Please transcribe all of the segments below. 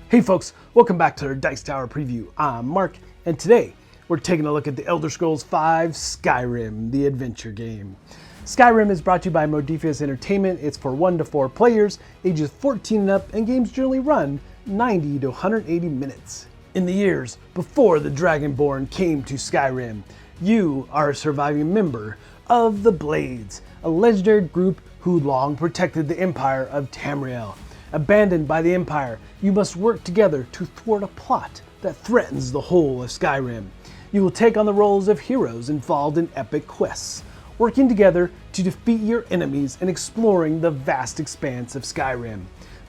Hey folks, welcome back to our Dice Tower preview. I'm Mark, and today we're taking a look at the Elder Scrolls V Skyrim, the adventure game. Skyrim is brought to you by Modiphius Entertainment. It's for 1 to 4 players, ages 14 and up, and games generally run 90 to 180 minutes. In the years before the Dragonborn came to Skyrim, you are a surviving member of the Blades, a legendary group who long protected the Empire of Tamriel. Abandoned by the Empire, you must work together to thwart a plot that threatens the whole of Skyrim. You will take on the roles of heroes involved in epic quests, working together to defeat your enemies and exploring the vast expanse of Skyrim.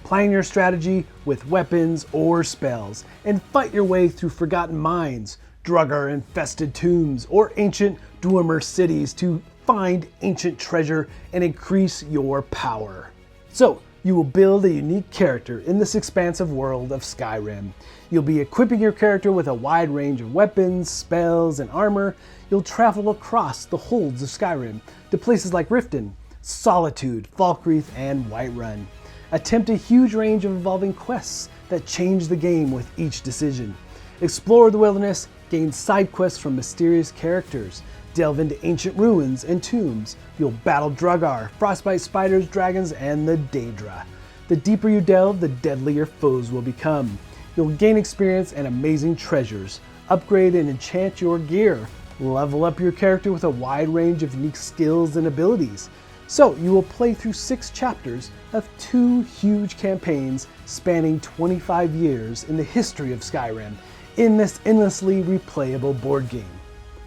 Plan your strategy with weapons or spells, and fight your way through forgotten mines, Draugr-infested tombs, or ancient Dwemer cities to find ancient treasure and increase your power. So, you will build a unique character in this expansive world of Skyrim. You'll be equipping your character with a wide range of weapons, spells, and armor. You'll travel across the Holds of Skyrim to places like Riften, Solitude, Falkreath, and Whiterun. Attempt a huge range of evolving quests that change the game with each decision. Explore the wilderness, gain side quests from mysterious characters, delve into ancient ruins and tombs. You'll battle Draugr, Frostbite Spiders, dragons, and the Daedra. The deeper you delve, the deadlier foes will become. You'll gain experience and amazing treasures, upgrade and enchant your gear, level up your character with a wide range of unique skills and abilities. So you will play through 6 chapters of 2 huge campaigns spanning 25 years in the history of Skyrim in this endlessly replayable board game.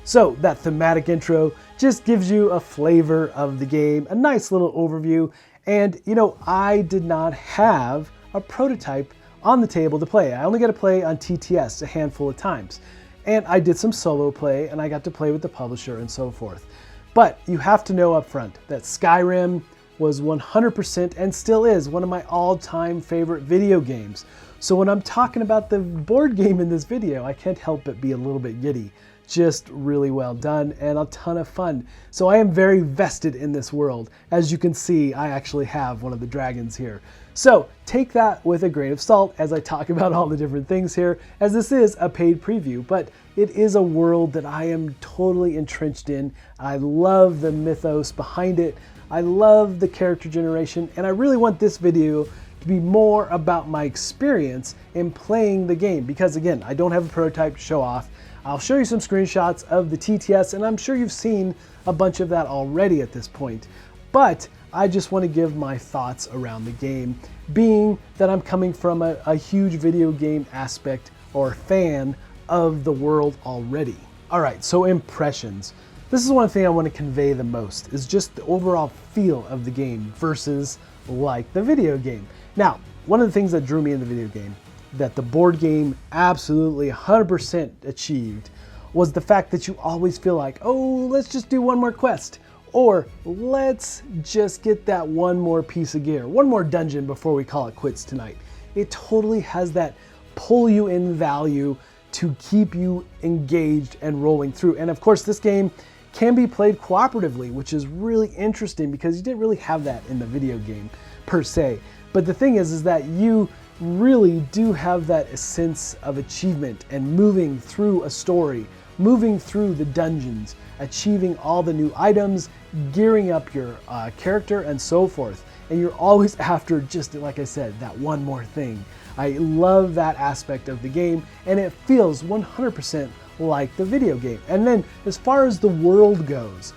So that thematic intro just gives you a flavor of the game, a nice little overview, and I did not have a prototype on the table to play. I only got to play on TTS a handful of times, and I did some solo play, and I got to play with the publisher and so forth. But you have to know up front that Skyrim was 100% and still is one of my all-time favorite video games. So when I'm talking about the board game in this video, I can't help but be a little bit giddy. Just really well done and a ton of fun. So I am very vested in this world. As you can see, I actually have one of the dragons here. So take that with a grain of salt as I talk about all the different things here, as this is a paid preview, but it is a world that I am totally entrenched in. I love the mythos behind it. I love the character generation, and I really want this video to be more about my experience in playing the game, because again, I don't have a prototype to show off. I'll show you some screenshots of the TTS, and I'm sure you've seen a bunch of that already at this point. But I just want to give my thoughts around the game, being that I'm coming from a huge video game aspect or fan of the world already. All right, so impressions. This is one thing I want to convey the most, is just the overall feel of the game versus like the video game. Now, one of the things that drew me in the video game that the board game absolutely 100% achieved was the fact that you always feel like, oh, let's just do one more quest, or let's just get that one more piece of gear, one more dungeon before we call it quits tonight. It totally has that pull you in value to keep you engaged and rolling through. And of course, this game can be played cooperatively, which is really interesting because you didn't really have that in the video game per se. But the thing is that you really do have that sense of achievement and moving through a story, moving through the dungeons, achieving all the new items, gearing up your character and so forth. And you're always after, just like I said, that one more thing. I love that aspect of the game, and it feels 100% like the video game. And then as far as the world goes,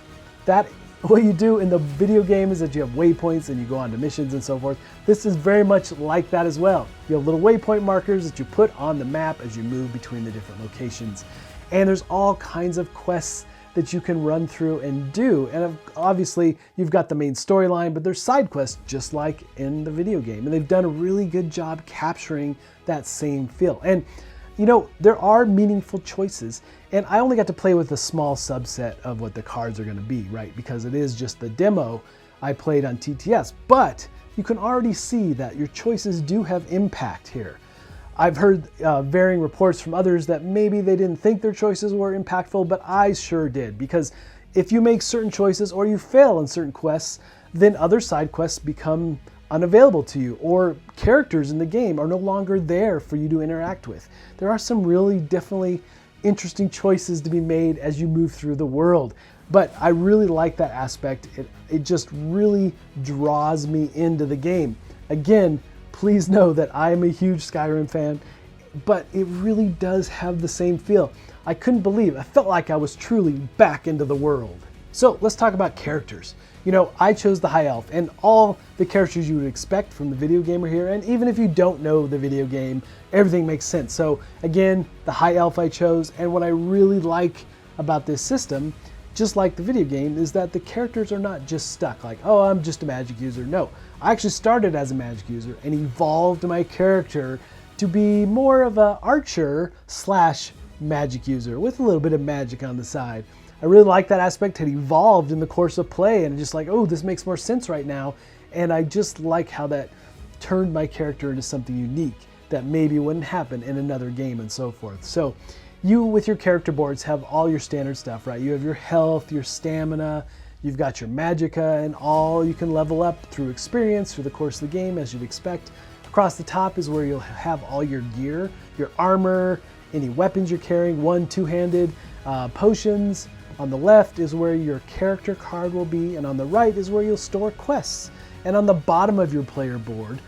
what you do in the video game is that you have waypoints and you go on to missions and so forth. This is very much like that as well. You have little waypoint markers that you put on the map as you move between the different locations. And there's all kinds of quests that you can run through and do. And obviously you've got the main storyline, but there's side quests just like in the video game. And they've done a really good job capturing that same feel. And there are meaningful choices, and I only got to play with a small subset of what the cards are going to be, right? Because it is just the demo I played on TTS, but you can already see that your choices do have impact here. I've heard varying reports from others that maybe they didn't think their choices were impactful, but I sure did, because if you make certain choices or you fail in certain quests, then other side quests become unavailable to you, or characters in the game are no longer there for you to interact with. There are some really definitely interesting choices to be made as you move through the world. But I really like that aspect. It just really draws me into the game. Again, please know that I am a huge Skyrim fan, but it really does have the same feel. I couldn't believe it. I felt like I was truly back into the world. So let's talk about characters. You know, I chose the High Elf, and all the characters you would expect from the video game are here, and even if you don't know the video game, everything makes sense. So again, the High Elf I chose, and what I really like about this system, just like the video game, is that the characters are not just stuck like, oh, I'm just a magic user. No, I actually started as a magic user and evolved my character to be more of an archer slash magic user with a little bit of magic on the side. I really like that aspect. It evolved in the course of play, and just like, oh, this makes more sense right now. And I just like how that turned my character into something unique that maybe wouldn't happen in another game and so forth. So you, with your character boards, have all your standard stuff, right? You have your health, your stamina, you've got your magicka, and all you can level up through experience through the course of the game, as you'd expect. Across the top is where you'll have all your gear, your armor, any weapons you're carrying, one, two-handed, potions. On the left is where your character card will be, and on the right is where you'll store quests. And on the bottom of your player board,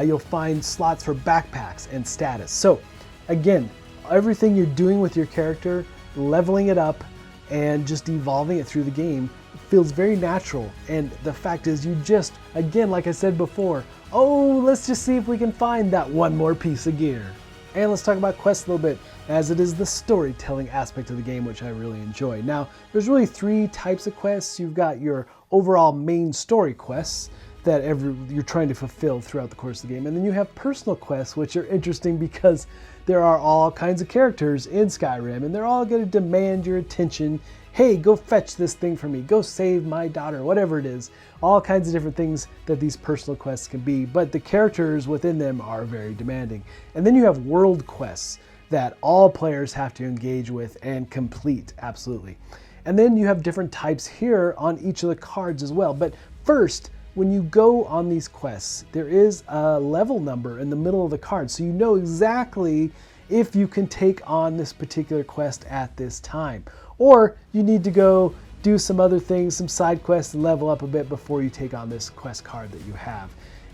you'll find slots for backpacks and status. So again, everything you're doing with your character, leveling it up and just evolving it through the game, feels very natural. And the fact is, you just, again, like I said before, oh, let's just see if we can find that one more piece of gear. And let's talk about quests a little bit, as it is the storytelling aspect of the game, which I really enjoy. Now, there's really three types of quests. You've got your overall main story quests that you're trying to fulfill throughout the course of the game. And then you have personal quests, which are interesting because there are all kinds of characters in Skyrim, and they're all going to demand your attention. Hey, go fetch this thing for me. Go save my daughter, whatever it is. All kinds of different things that these personal quests can be, but the characters within them are very demanding. And then you have world quests that all players have to engage with and complete, absolutely. And then you have different types here on each of the cards as well. But first, when you go on these quests, there is a level number in the middle of the card, so you know exactly if you can take on this particular quest at this time. Or you need to go do some other things, some side quests, and level up a bit before you take on this quest card that you have.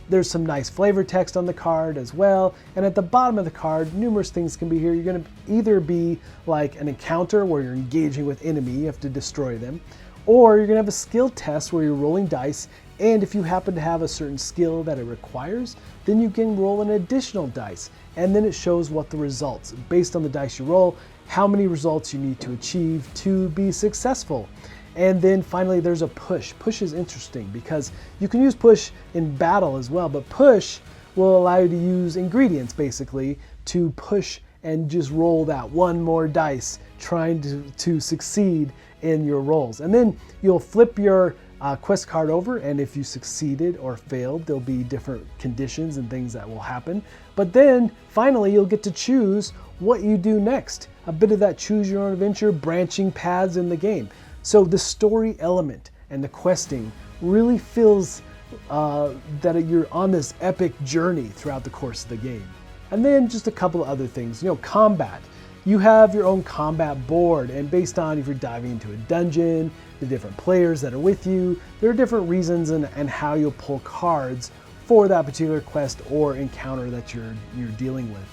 There's some nice flavor text on the card as well, and at the bottom of the card, numerous things can be here. You're going to either be like an encounter where you're engaging with enemy, you have to destroy them, or you're going to have a skill test where you're rolling dice, and if you happen to have a certain skill that it requires, then you can roll an additional dice, and then it shows what the results, based on the dice you roll, how many results you need to achieve to be successful. And then finally there's a push. Push is interesting because you can use push in battle as well, but push will allow you to use ingredients basically to push and just roll that one more dice trying to succeed in your rolls. And then you'll flip your quest card over, and if you succeeded or failed, there'll be different conditions and things that will happen. But then finally you'll get to choose what you do next. A bit of that choose your own adventure, branching paths in the game. So the story element and the questing really feels that you're on this epic journey throughout the course of the game. And then just a couple of other things, combat. You have your own combat board, and based on if you're diving into a dungeon, the different players that are with you, there are different reasons and how you'll pull cards for that particular quest or encounter that you're dealing with.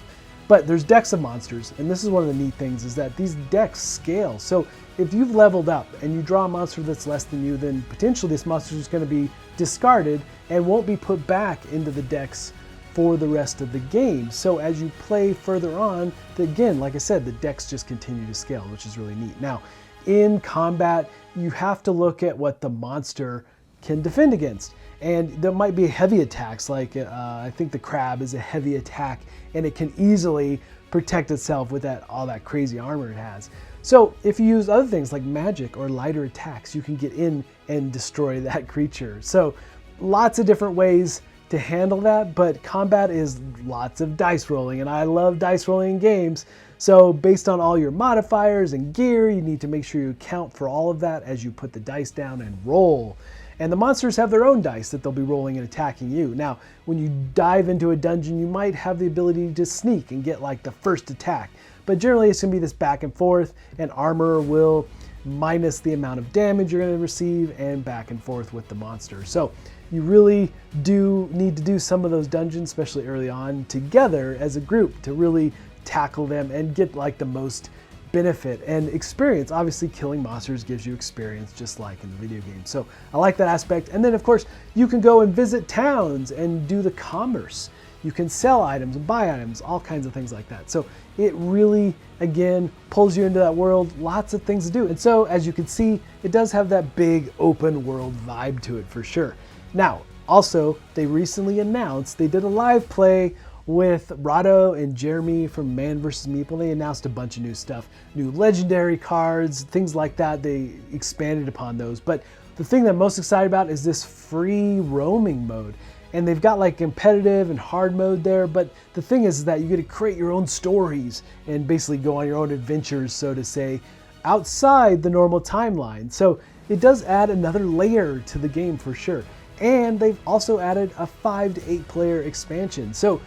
But there's decks of monsters, and this is one of the neat things, is that these decks scale. So if you've leveled up and you draw a monster that's less than you, then potentially this monster is going to be discarded and won't be put back into the decks for the rest of the game. So as you play further on, again, like I said, the decks just continue to scale, which is really neat. Now, in combat, you have to look at what the monster can defend against. And there might be heavy attacks, like I think the crab is a heavy attack, and it can easily protect itself with all that crazy armor it has. So if you use other things like magic or lighter attacks, you can get in and destroy that creature. So lots of different ways to handle that, but combat is lots of dice rolling, and I love dice rolling in games. So based on all your modifiers and gear, you need to make sure you account for all of that as you put the dice down and roll. And the monsters have their own dice that they'll be rolling and attacking you. Now, when you dive into a dungeon, you might have the ability to sneak and get like the first attack. But generally it's going to be this back and forth, and armor will minus the amount of damage you're going to receive and back and forth with the monster. So you really do need to do some of those dungeons, especially early on, together as a group to really tackle them and get like the most benefit and experience. Obviously killing monsters gives you experience just like in the video game. So I like that aspect. And then of course you can go and visit towns and do the commerce. You can sell items and buy items, all kinds of things like that. So it really, again, pulls you into that world, lots of things to do. And so as you can see, it does have that big open world vibe to it for sure. Now, also, they recently announced, they did a live play with Rado and Jeremy from Man vs. Meeple. They announced a bunch of new stuff, new legendary cards, things like that. They expanded upon those. But the thing that I'm most excited about is this free roaming mode. And they've got like competitive and hard mode there, but the thing is that you get to create your own stories and basically go on your own adventures, so to say, outside the normal timeline. So it does add another layer to the game for sure. And they've also added a 5 to 8 player expansion. So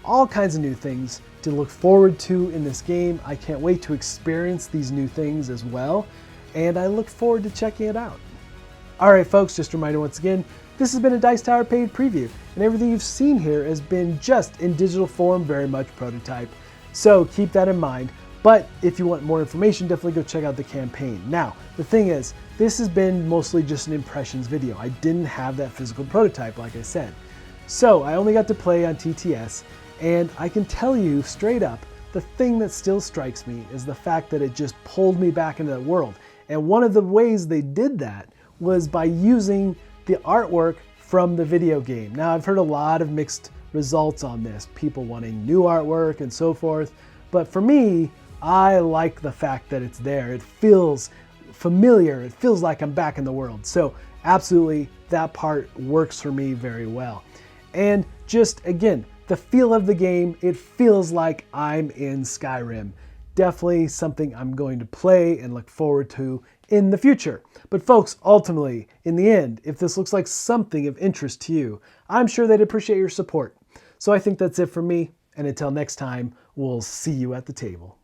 all kinds of new things to look forward to in this game. I can't wait to experience these new things as well, and I look forward to checking it out. All right, folks, just a reminder once again, this has been a Dice Tower paid preview, and everything you've seen here has been just in digital form, very much prototype. So keep that in mind. But if you want more information, definitely go check out the campaign. Now, the thing is, this has been mostly just an impressions video. I didn't have that physical prototype, like I said. So I only got to play on TTS, and I can tell you straight up, the thing that still strikes me is the fact that it just pulled me back into that world. And one of the ways they did that was by using the artwork from the video game. Now, I've heard a lot of mixed results on this, people wanting new artwork and so forth, but for me, I like the fact that it's there. It feels familiar, it feels like I'm back in the world. So absolutely, that part works for me very well. And just, again, the feel of the game, it feels like I'm in Skyrim. Definitely something I'm going to play and look forward to in the future. But folks, ultimately, in the end, if this looks like something of interest to you, I'm sure they'd appreciate your support. So I think that's it for me, and until next time, we'll see you at the table.